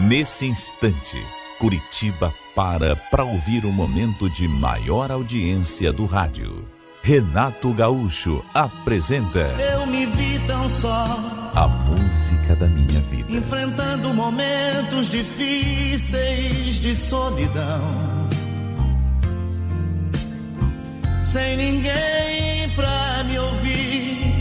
Nesse instante, Curitiba para ouvir o momento de maior audiência do rádio. Renato Gaúcho apresenta Eu me vi tão só, a música da minha vida. enfrentando momentos difíceis de solidão, sem ninguém pra me ouvir,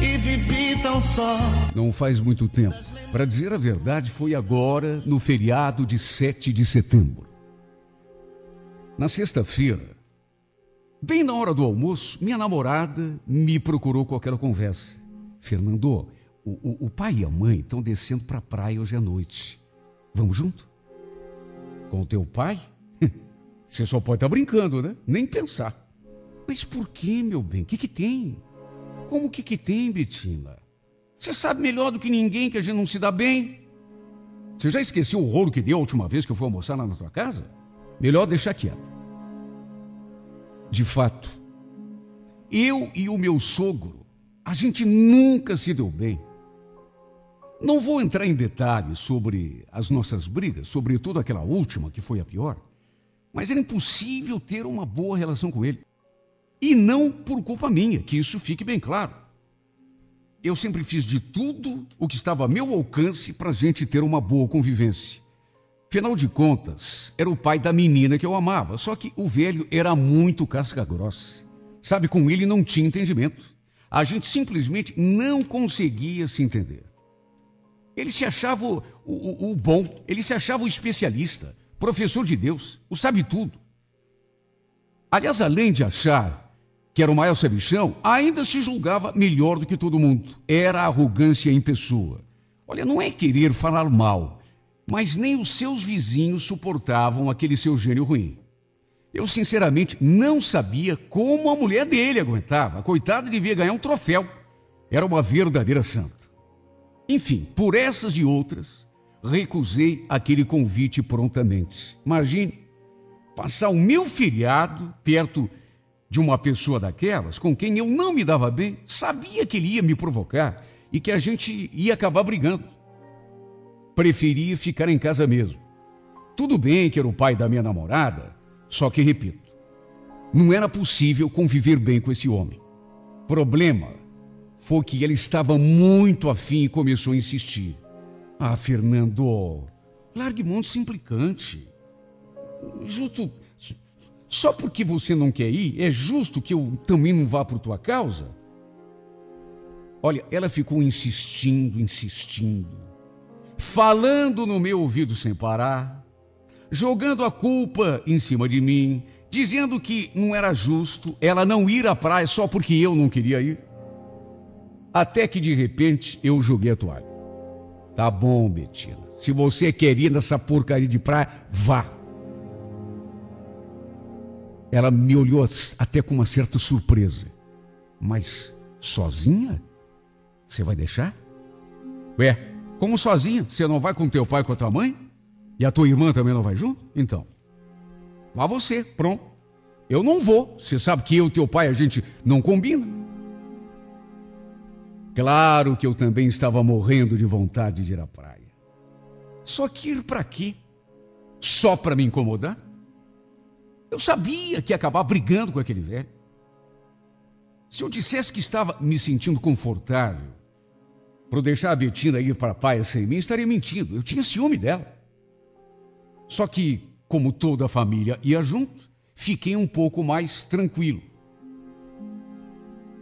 e vivi tão só. Não faz muito tempo. Para dizer a verdade, foi agora, no feriado de 7 de setembro. Na sexta-feira, bem na hora do almoço, minha namorada me procurou com aquela conversa. Fernando, o pai e a mãe estão descendo para a praia hoje à noite. Vamos junto? Com o teu pai? Você só pode estar brincando, né? Nem pensar. Mas por que, meu bem? O que tem? Como que tem, Betina? Você sabe melhor do que ninguém que a gente não se dá bem. Você já esqueceu o rolo que deu a última vez que eu fui almoçar lá na tua casa? Melhor deixar quieto. De fato, eu e o meu sogro, a gente nunca se deu bem. Não vou entrar em detalhes sobre as nossas brigas, sobretudo aquela última, que foi a pior, mas era impossível ter uma boa relação com ele. E não por culpa minha, que isso fique bem claro. Eu sempre fiz de tudo o que estava a meu alcance para a gente ter uma boa convivência. Afinal de contas, era o pai da menina que eu amava, só que o velho era muito casca-grossa. Sabe, com ele não tinha entendimento. A gente simplesmente não conseguia se entender. Ele se achava o bom, ele se achava o especialista, professor de Deus, o sabe-tudo. Aliás, além de achar que era o maior sabichão, ainda se julgava melhor do que todo mundo. Era arrogância em pessoa. Olha, não é querer falar mal, mas nem os seus vizinhos suportavam aquele seu gênio ruim. Eu, sinceramente, não sabia como a mulher dele aguentava. A coitada devia ganhar um troféu. Era uma verdadeira santa. Enfim, por essas e outras, recusei aquele convite prontamente. Imagine, passar o meu feriado perto de uma pessoa daquelas com quem eu não me dava bem, sabia que ele ia me provocar e que a gente ia acabar brigando. Preferia ficar em casa mesmo. Tudo bem que era o pai da minha namorada, só que, repito, não era possível conviver bem com esse homem. Problema foi que ele estava muito afim e começou a insistir. Ah, Fernando, largue mão de ser implicante. Justo, só porque você não quer ir, é justo que eu também não vá por tua causa? Olha, ela ficou insistindo, falando no meu ouvido sem parar, jogando a culpa em cima de mim, dizendo que não era justo ela não ir à praia só porque eu não queria ir. Até que, de repente, eu joguei a toalha. Tá bom, Betina, se você quer ir nessa porcaria de praia, vá. Ela me olhou até com uma certa surpresa. Mas sozinha? Você vai deixar? Ué, como sozinha? Você não vai com teu pai e com a tua mãe? E a tua irmã também não vai junto? Então, vá você, pronto. Eu não vou. Você sabe que eu e teu pai a gente não combina. Claro que eu também estava morrendo de vontade de ir à praia. Só que ir para quê? Só para me incomodar? Eu sabia que ia acabar brigando com aquele velho. Se eu dissesse que estava me sentindo confortável para deixar a Betina ir para a praia sem mim, estaria mentindo. Eu tinha ciúme dela. Só que, como toda a família ia junto, fiquei um pouco mais tranquilo.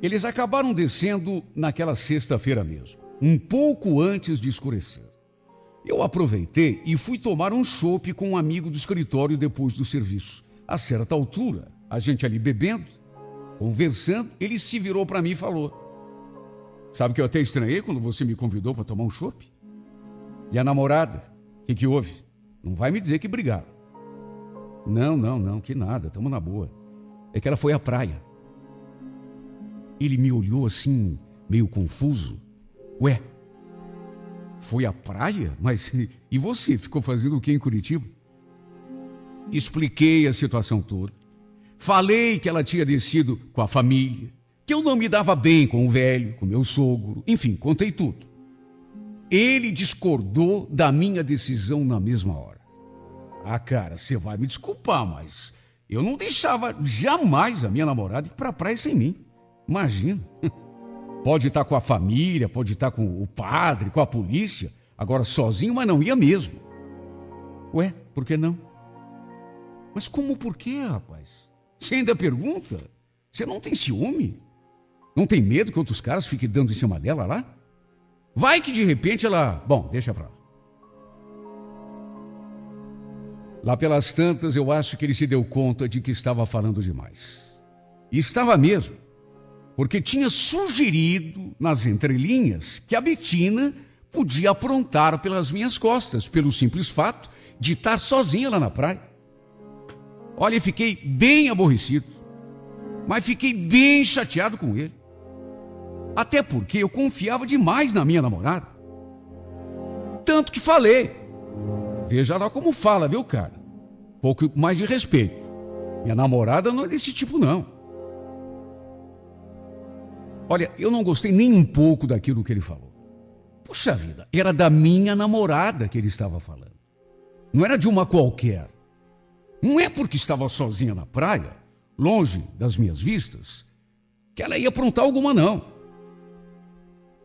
Eles acabaram descendo naquela sexta-feira mesmo, um pouco antes de escurecer. Eu aproveitei e fui tomar um chopp com um amigo do escritório depois do serviço. A certa altura, a gente ali bebendo, conversando, ele se virou para mim e falou: sabe que eu até estranhei quando você me convidou para tomar um chopp? E a namorada? O que houve? Não vai me dizer que brigaram. Não, que nada, estamos na boa. É que ela foi à praia. Ele me olhou assim, meio confuso. Ué, foi à praia? Mas e você? Ficou fazendo o quê em Curitiba? Expliquei a situação toda. Falei que ela tinha descido com a família, que eu não me dava bem com o velho, com meu sogro. Enfim, contei tudo. ele discordou da minha decisão na mesma hora. Ah, cara, você vai me desculpar, mas eu não deixava jamais a minha namorada ir pra praia sem mim. Imagina. Pode estar com a família, pode estar com o padre, com a polícia. Agora sozinho, mas não ia mesmo. Ué, por que não? Mas como por quê, rapaz? Você ainda pergunta? Você não tem ciúme? Não tem medo que outros caras fiquem dando em cima dela lá? Vai que de repente ela... Bom, deixa pra lá. Lá pelas tantas, eu acho que ele se deu conta de que estava falando demais. E estava mesmo. Porque tinha sugerido, nas entrelinhas, que a Betina podia aprontar pelas minhas costas, pelo simples fato de estar sozinha lá na praia. Olha, fiquei bem aborrecido, mas fiquei bem chateado com ele. Até porque eu confiava demais na minha namorada. Tanto que falei. Veja lá como fala, viu, cara? Pouco mais de respeito. Minha namorada não é desse tipo, não. Olha, eu não gostei nem um pouco daquilo que ele falou. Puxa vida, era da minha namorada que ele estava falando. Não era de uma qualquer. Não é porque estava sozinha na praia, longe das minhas vistas, que ela ia aprontar alguma, não.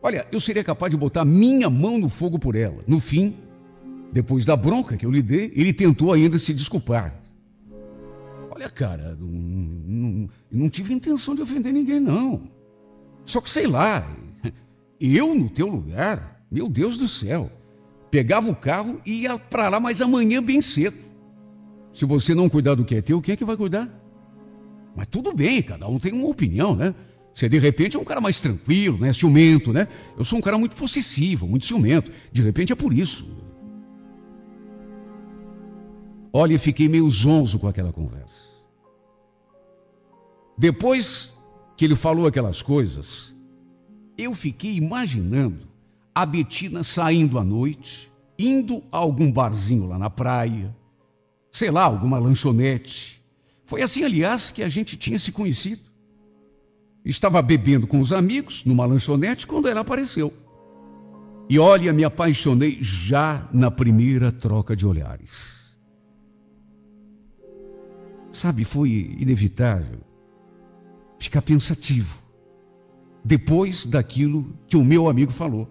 Olha, eu seria capaz de botar minha mão no fogo por ela. No fim, depois da bronca que eu lhe dei, ele tentou ainda se desculpar. Olha, cara, não tive intenção de ofender ninguém, não. Só que, sei lá, eu no teu lugar, meu Deus do céu, pegava o carro e ia pra lá, mas amanhã bem cedo. Se você não cuidar do que é teu, quem é que vai cuidar? Mas tudo bem, cada um tem uma opinião, né? Você de repente é um cara mais tranquilo, né? Ciumento, né? Eu sou um cara muito possessivo, muito ciumento. De repente é por isso. Olha, fiquei meio zonzo com aquela conversa. Depois que ele falou aquelas coisas, eu fiquei imaginando a Betina saindo à noite, indo a algum barzinho lá na praia, sei lá, alguma lanchonete. Foi assim, aliás, que a gente tinha se conhecido. Estava bebendo com os amigos numa lanchonete quando ela apareceu. E olha, me apaixonei já na primeira troca de olhares. Sabe, foi inevitável ficar pensativo depois daquilo que o meu amigo falou.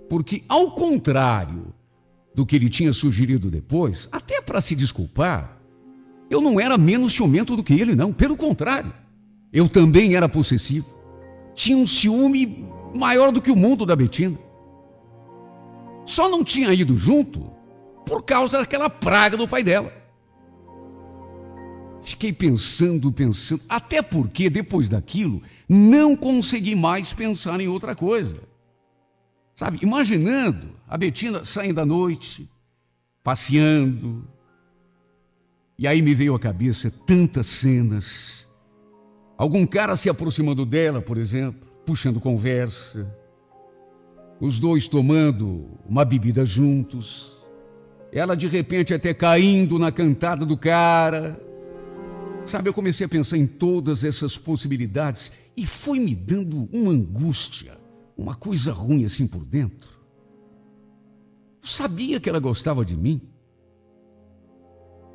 Porque, ao contrário do que ele tinha sugerido depois, até para se desculpar, eu não era menos ciumento do que ele, não. Pelo contrário, eu também era possessivo. Tinha um ciúme maior do que o mundo da Betina. Só não tinha ido junto por causa daquela praga do pai dela. Fiquei pensando, até porque depois daquilo não consegui mais pensar em outra coisa. Sabe, imaginando a Betina saindo à noite, passeando, e aí me veio à cabeça tantas cenas. Algum cara se aproximando dela, por exemplo, puxando conversa, os dois tomando uma bebida juntos, ela de repente até caindo na cantada do cara. Sabe, eu comecei a pensar em todas essas possibilidades e foi me dando uma angústia, uma coisa ruim assim por dentro. Eu sabia que ela gostava de mim.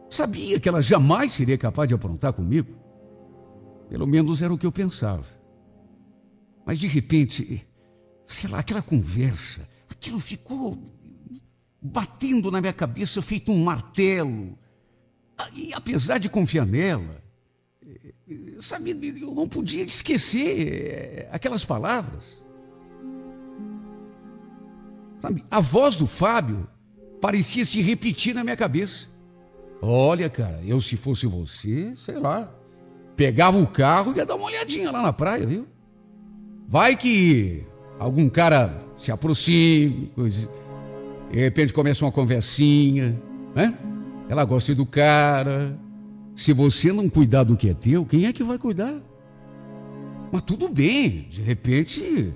Sabia que ela jamais seria capaz de aprontar comigo. Pelo menos era o que eu pensava. Mas de repente, sei lá, aquela conversa, aquilo ficou batendo na minha cabeça feito um martelo. E apesar de confiar nela, sabe, eu não podia esquecer aquelas palavras. Sabe, a voz do Fábio parecia se repetir na minha cabeça. Olha, cara, eu se fosse você, sei lá, pegava o carro e ia dar uma olhadinha lá na praia, viu? Vai que algum cara se aproxime, de repente começa uma conversinha, né? Ela gosta do cara. Se você não cuidar do que é teu, quem é que vai cuidar? Mas tudo bem, de repente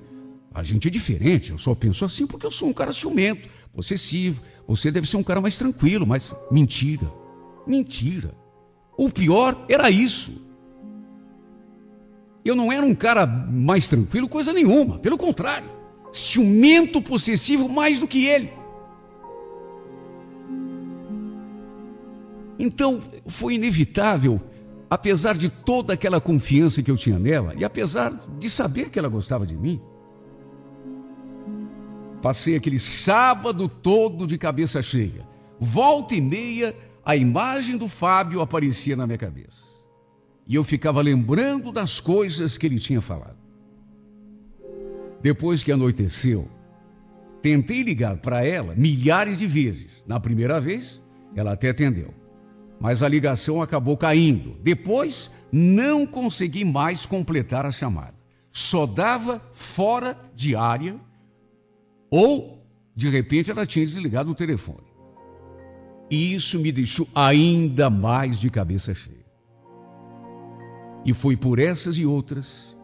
a gente é diferente. Eu só penso assim porque eu sou um cara ciumento, possessivo. Você deve ser um cara mais tranquilo, mas mentira. O pior era isso. Eu não era um cara mais tranquilo, coisa nenhuma. Pelo contrário, ciumento, possessivo mais do que ele. Então, foi inevitável, apesar de toda aquela confiança que eu tinha nela, e apesar de saber que ela gostava de mim, passei aquele sábado todo de cabeça cheia. Volta e meia, a imagem do Fábio aparecia na minha cabeça. E eu ficava lembrando das coisas que ele tinha falado. Depois que anoiteceu, tentei ligar para ela milhares de vezes. Na primeira vez, ela até atendeu. Mas a ligação acabou caindo. Depois, não consegui mais completar a chamada. Só dava fora de área ou, de repente, ela tinha desligado o telefone. E isso me deixou ainda mais de cabeça cheia. E foi por essas e outras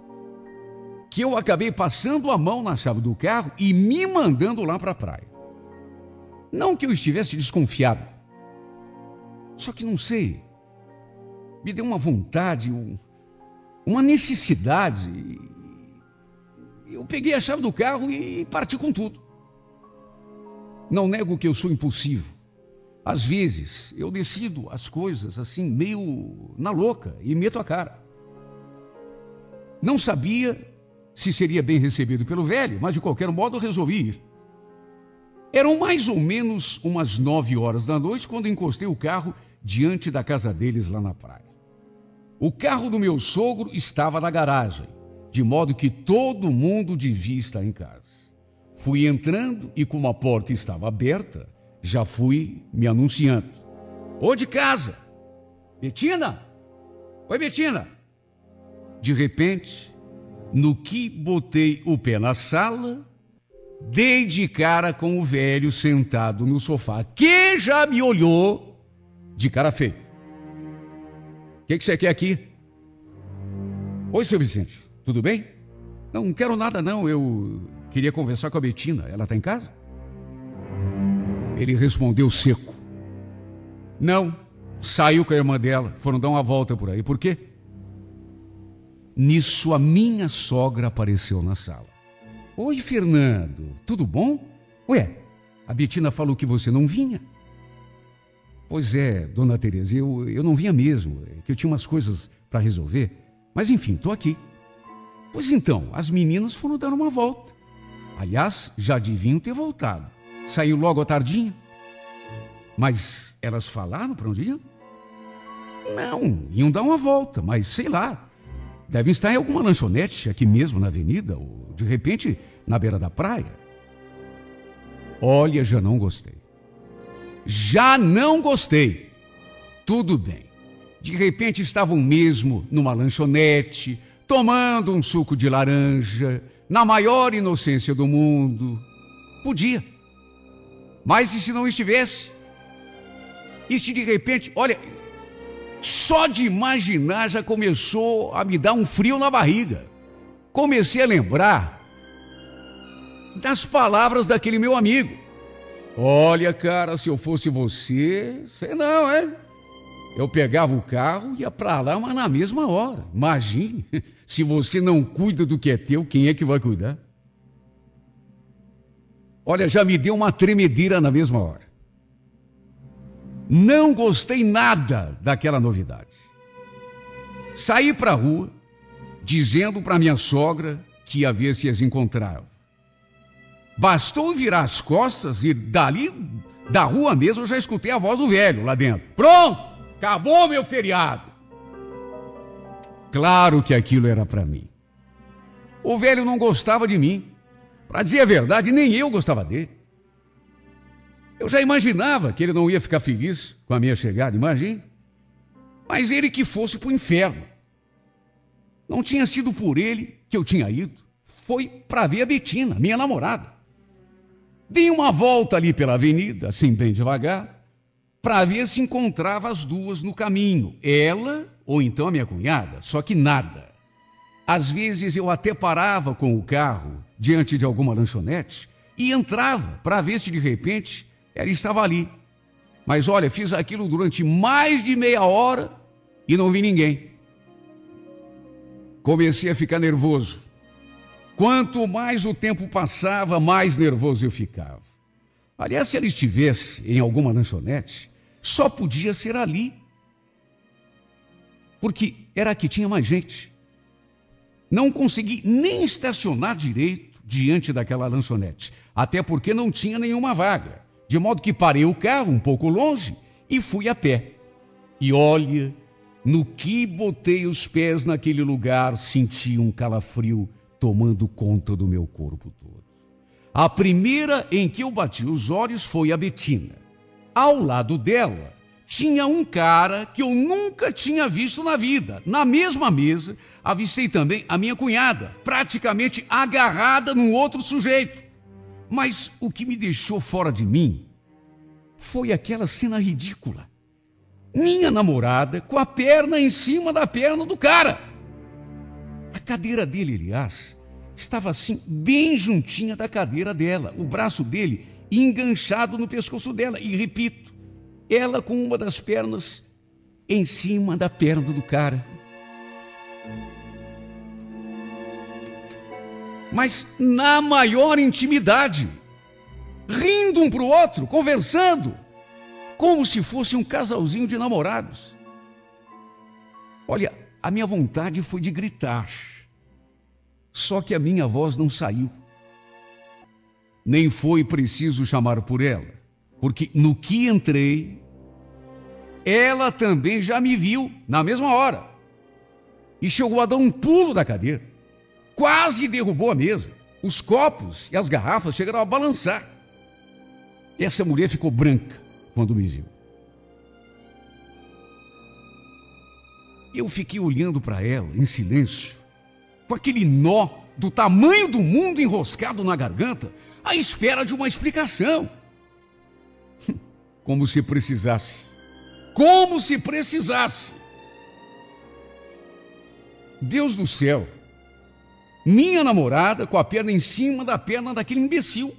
que eu acabei passando a mão na chave do carro e me mandando lá para a praia. Não que eu estivesse desconfiado. Só que não sei, me deu uma vontade, uma necessidade. Eu peguei a chave do carro e parti com tudo. Não nego que eu sou impulsivo. Às vezes eu decido as coisas assim meio na louca e meto a cara. Não sabia se seria bem recebido pelo velho, mas de qualquer modo eu resolvi ir. Eram mais ou menos umas 9 horas da noite quando encostei o carro diante da casa deles lá na praia. O carro do meu sogro estava na garagem, de modo que todo mundo devia estar em casa. Fui entrando e, como a porta estava aberta, já fui me anunciando. Ô, de casa! Betina? Oi, Betina! De repente, no que botei o pé na sala, dei de cara com o velho sentado no sofá, que já me olhou de cara feia. O que você quer aqui? Oi, seu Vicente, tudo bem? Não quero nada não, eu queria conversar com a Betina. Ela está em casa? Ele respondeu seco. Não, saiu com a irmã dela, foram dar uma volta por aí. Por quê? Nisso a minha sogra apareceu na sala. Oi, Fernando, tudo bom? Ué, a Betina falou que você não vinha. Pois é, dona Tereza, eu não vinha mesmo, que eu tinha umas coisas para resolver. Mas enfim, estou aqui. Pois então, as meninas foram dar uma volta. Aliás, já deviam ter voltado. Saiu logo à tardinha. Mas elas falaram para onde iam? Não, iam dar uma volta, mas sei lá. Devem estar em alguma lanchonete aqui mesmo na avenida, ou de repente na beira da praia. Olha, já não gostei. Já não gostei. Tudo bem. De repente estavam mesmo numa lanchonete, tomando um suco de laranja, na maior inocência do mundo. Podia. Mas e se não estivesse? E se de repente, olha, só de imaginar já começou a me dar um frio na barriga. Comecei a lembrar das palavras daquele meu amigo. Olha, cara, se eu fosse você, sei não, é? Eu pegava o carro e ia pra lá, mas na mesma hora. Imagine, se você não cuida do que é teu, quem é que vai cuidar? Olha, já me deu uma tremedeira na mesma hora. Não gostei nada daquela novidade. Saí pra rua, dizendo pra minha sogra que ia ver se as encontrava. Bastou virar as costas e dali, da rua mesmo, eu já escutei a voz do velho lá dentro. Pronto, acabou meu feriado. Claro que aquilo era para mim. O velho não gostava de mim. Para dizer a verdade, nem eu gostava dele. Eu já imaginava que ele não ia ficar feliz com a minha chegada, imagine. Mas ele que fosse para o inferno. Não tinha sido por ele que eu tinha ido. Foi para ver a Betina, minha namorada. Dei uma volta ali pela avenida, assim bem devagar, para ver se encontrava as duas no caminho. Ela ou então a minha cunhada, só que nada. Às vezes eu até parava com o carro diante de alguma lanchonete e entrava para ver se de repente ela estava ali. Mas olha, fiz aquilo durante mais de meia hora e não vi ninguém. Comecei a ficar nervoso. Quanto mais o tempo passava, mais nervoso eu ficava. Aliás, se ela estivesse em alguma lanchonete, só podia ser ali, porque era a que tinha mais gente. Não consegui nem estacionar direito diante daquela lanchonete, até porque não tinha nenhuma vaga, de modo que parei o carro um pouco longe e fui a pé. E olha, no que botei os pés naquele lugar, senti um calafrio tomando conta do meu corpo todo. A primeira em que eu bati os olhos foi a Betina. Ao lado dela, tinha um cara que eu nunca tinha visto na vida. Na mesma mesa, avistei também a minha cunhada, praticamente agarrada num outro sujeito. Mas o que me deixou fora de mim foi aquela cena ridícula. Minha namorada com a perna em cima da perna do cara. A cadeira dele, aliás, estava assim, bem juntinha da cadeira dela. O braço dele enganchado no pescoço dela. E repito, ela com uma das pernas em cima da perna do cara. Mas na maior intimidade, rindo um para o outro, conversando, como se fosse um casalzinho de namorados. Olha, a minha vontade foi de gritar, só que a minha voz não saiu. Nem foi preciso chamar por ela, porque no que entrei, ela também já me viu na mesma hora e chegou a dar um pulo da cadeira, quase derrubou a mesa. Os copos e as garrafas chegaram a balançar. Essa mulher ficou branca quando me viu. Eu fiquei olhando para ela em silêncio, com aquele nó do tamanho do mundo enroscado na garganta, à espera de uma explicação. Como se precisasse. Como se precisasse. Deus do céu. Minha namorada com a perna em cima da perna daquele imbecil.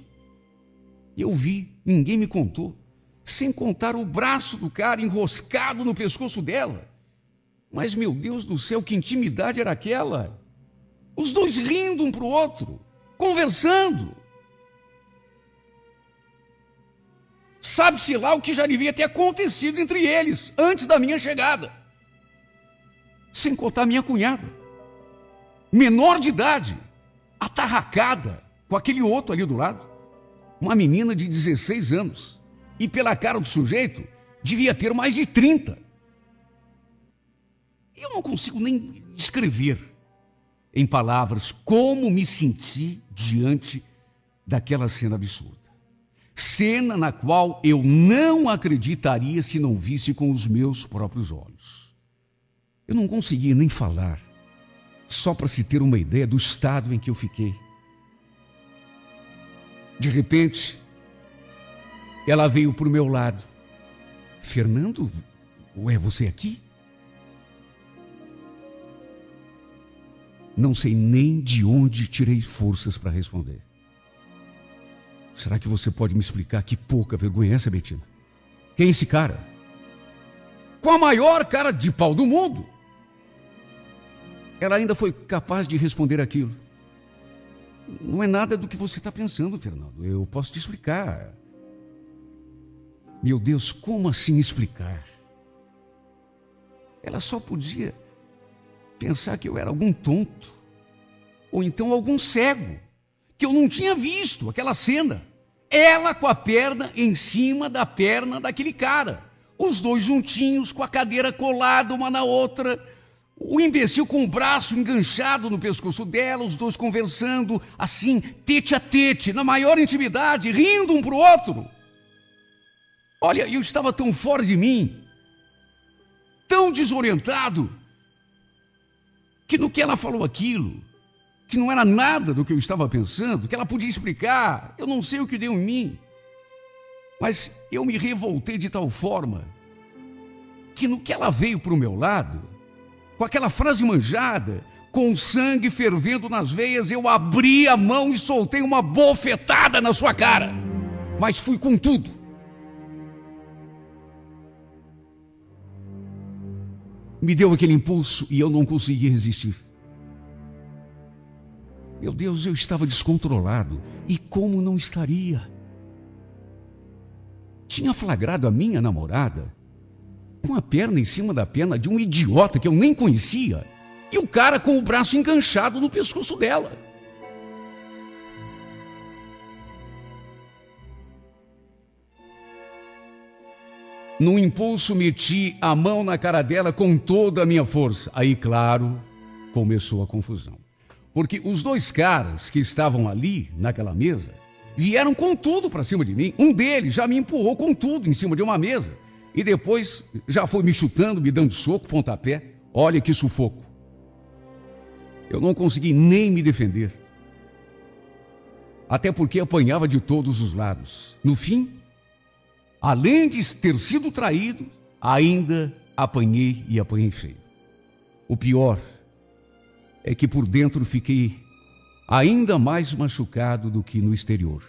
Eu vi, ninguém me contou. Sem contar o braço do cara enroscado no pescoço dela. Mas, meu Deus do céu, que intimidade era aquela? Os dois rindo um para o outro, conversando. Sabe-se lá o que já devia ter acontecido entre eles, antes da minha chegada. Sem contar minha cunhada, menor de idade, atarracada com aquele outro ali do lado. Uma menina de 16 anos. E pela cara do sujeito, devia ter mais de 30. Eu não consigo nem descrever em palavras como me senti diante daquela cena absurda. Cena na qual eu não acreditaria se não visse com os meus próprios olhos. Eu não conseguia nem falar, só para se ter uma ideia do estado em que eu fiquei. De repente, ela veio para o meu lado. Fernando, é você aqui? Não sei nem de onde tirei forças para responder. Será que você pode me explicar que pouca vergonha é essa, Betina? Quem é esse cara? Com a maior cara de pau do mundo. Ela ainda foi capaz de responder aquilo. Não é nada do que você está pensando, Fernando. Eu posso te explicar. Meu Deus, como assim explicar? Ela só podia pensar que eu era algum tonto, ou então algum cego, que eu não tinha visto aquela cena. Ela com a perna em cima da perna daquele cara, os dois juntinhos, com a cadeira colada uma na outra, o imbecil com o braço enganchado no pescoço dela, os dois conversando assim, tete a tete, na maior intimidade, rindo um para o outro. Olha, eu estava tão fora de mim, tão desorientado, que no que ela falou aquilo, que não era nada do que eu estava pensando, que ela podia explicar, eu não sei o que deu em mim, mas eu me revoltei de tal forma, que no que ela veio para o meu lado, com aquela frase manjada, com o sangue fervendo nas veias, eu abri a mão e soltei uma bofetada na sua cara, mas fui com tudo. Me deu aquele impulso e eu não consegui resistir. Meu Deus, eu estava descontrolado. E como não estaria? Tinha flagrado a minha namorada com a perna em cima da perna de um idiota que eu nem conhecia e o cara com o braço enganchado no pescoço dela. No impulso, meti a mão na cara dela com toda a minha força. Aí, claro, começou a confusão. Porque os dois caras que estavam ali, naquela mesa, vieram com tudo para cima de mim. Um deles já me empurrou com tudo em cima de uma mesa. E depois já foi me chutando, me dando soco, pontapé. Olha que sufoco. Eu não consegui nem me defender. Até porque apanhava de todos os lados. No fim, além de ter sido traído, ainda apanhei e apanhei feio. O pior é que por dentro fiquei ainda mais machucado do que no exterior.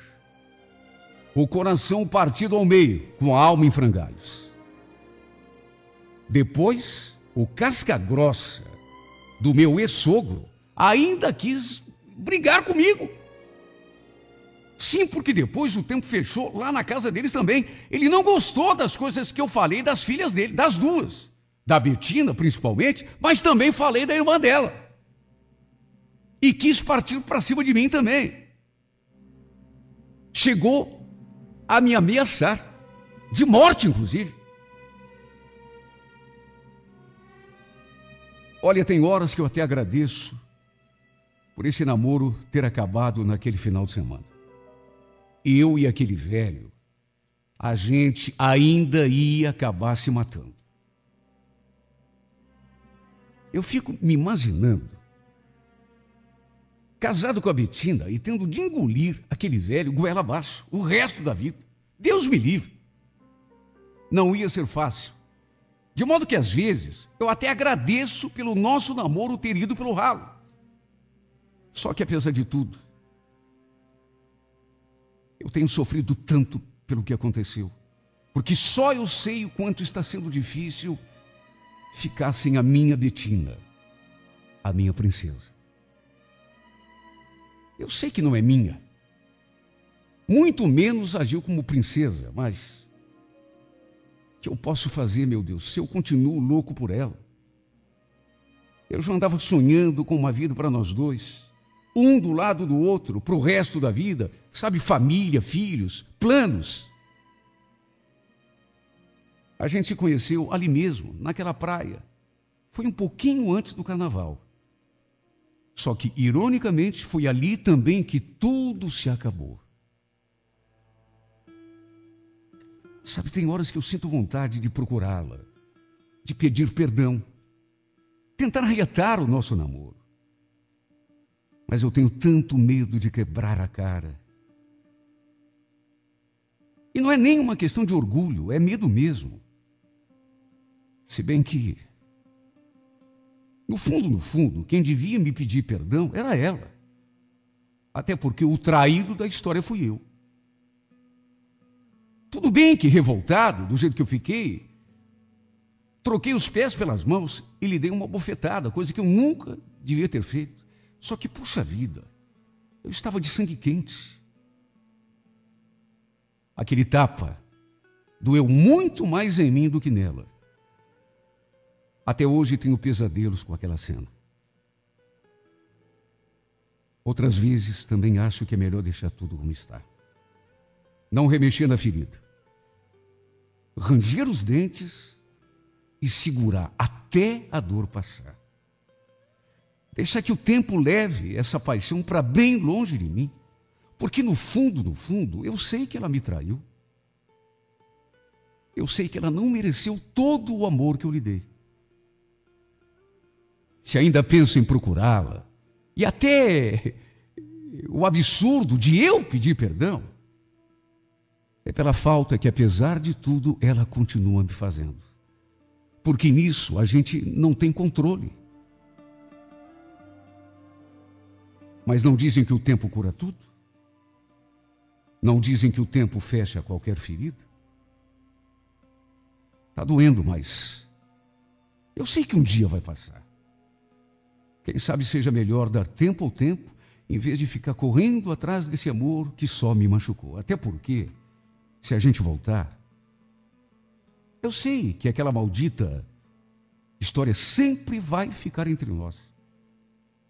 O coração partido ao meio, com a alma em frangalhos. Depois, o casca-grossa do meu ex-sogro ainda quis brigar comigo. Sim, porque depois o tempo fechou lá na casa deles também. Ele não gostou das coisas que eu falei das filhas dele, das duas. Da Betina, principalmente, mas também falei da irmã dela. E quis partir para cima de mim também. Chegou a me ameaçar, de morte inclusive. Olha, tem horas que eu até agradeço por esse namoro ter acabado naquele final de semana. Eu e aquele velho, a gente ainda ia acabar se matando. Eu fico me imaginando, casado com a Betina e tendo de engolir aquele velho goela abaixo o resto da vida. Deus me livre. Não ia ser fácil. De modo que, às vezes, eu até agradeço pelo nosso namoro ter ido pelo ralo. Só que, apesar de tudo, eu tenho sofrido tanto pelo que aconteceu. Porque só eu sei o quanto está sendo difícil ficar sem a minha Betina, a minha princesa. Eu sei que não é minha. Muito menos agiu como princesa, mas o que eu posso fazer, meu Deus, se eu continuo louco por ela? Eu já andava sonhando com uma vida para nós dois, um do lado do outro, para o resto da vida, sabe, família, filhos, planos. A gente se conheceu ali mesmo, naquela praia. Foi um pouquinho antes do carnaval. Só que, ironicamente, foi ali também que tudo se acabou. Sabe, tem horas que eu sinto vontade de procurá-la, de pedir perdão, tentar reatar o nosso namoro. Mas eu tenho tanto medo de quebrar a cara. E não é nem uma questão de orgulho, é medo mesmo. Se bem que, no fundo, quem devia me pedir perdão era ela. Até porque o traído da história fui eu. Tudo bem que, revoltado, do jeito que eu fiquei, troquei os pés pelas mãos e lhe dei uma bofetada, coisa que eu nunca devia ter feito. Só que, puxa vida, eu estava de sangue quente. Aquele tapa doeu muito mais em mim do que nela. Até hoje tenho pesadelos com aquela cena. Outras vezes também acho que é melhor deixar tudo como está. Não remexer na ferida. Ranger os dentes e segurar até a dor passar. Deixar que o tempo leve essa paixão para bem longe de mim. Porque no fundo, eu sei que ela me traiu. Eu sei que ela não mereceu todo o amor que eu lhe dei. Se ainda penso em procurá-la, e até o absurdo de eu pedir perdão, é pela falta que, apesar de tudo, ela continua me fazendo. Porque nisso a gente não tem controle. Mas não dizem que o tempo cura tudo? Não dizem que o tempo fecha qualquer ferida? Está doendo, mas eu sei que um dia vai passar. Quem sabe seja melhor dar tempo ao tempo em vez de ficar correndo atrás desse amor que só me machucou. Até porque, se a gente voltar, eu sei que aquela maldita história sempre vai ficar entre nós.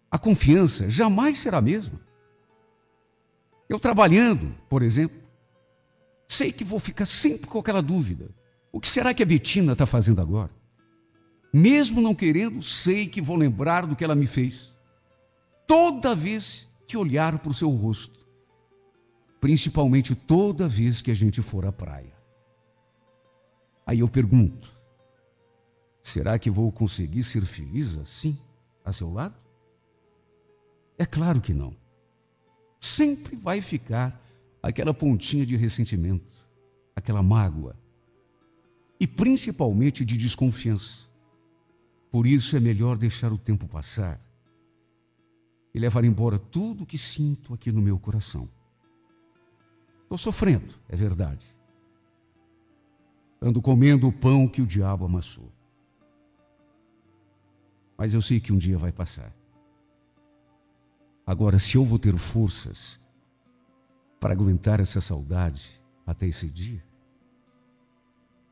A confiança jamais será a mesma. Eu trabalhando, por exemplo, sei que vou ficar sempre com aquela dúvida. O que será que a Betina está fazendo agora? Mesmo não querendo, sei que vou lembrar do que ela me fez. Toda vez que olhar para o seu rosto, principalmente toda vez que a gente for à praia. Aí eu pergunto, será que vou conseguir ser feliz assim, a seu lado? É claro que não. Sempre vai ficar aquela pontinha de ressentimento, aquela mágoa e principalmente de desconfiança. Por isso é melhor deixar o tempo passar e levar embora tudo que sinto aqui no meu coração. Estou sofrendo, é verdade. Ando comendo o pão que o diabo amassou. Mas eu sei que um dia vai passar. Agora, se eu vou ter forças para aguentar essa saudade até esse dia,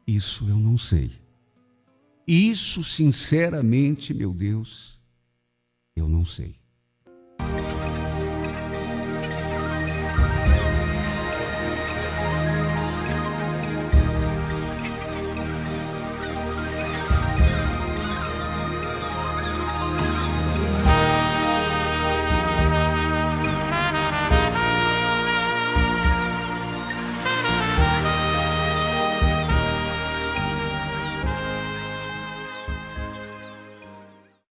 isso eu não sei. Isso, sinceramente, meu Deus, eu não sei.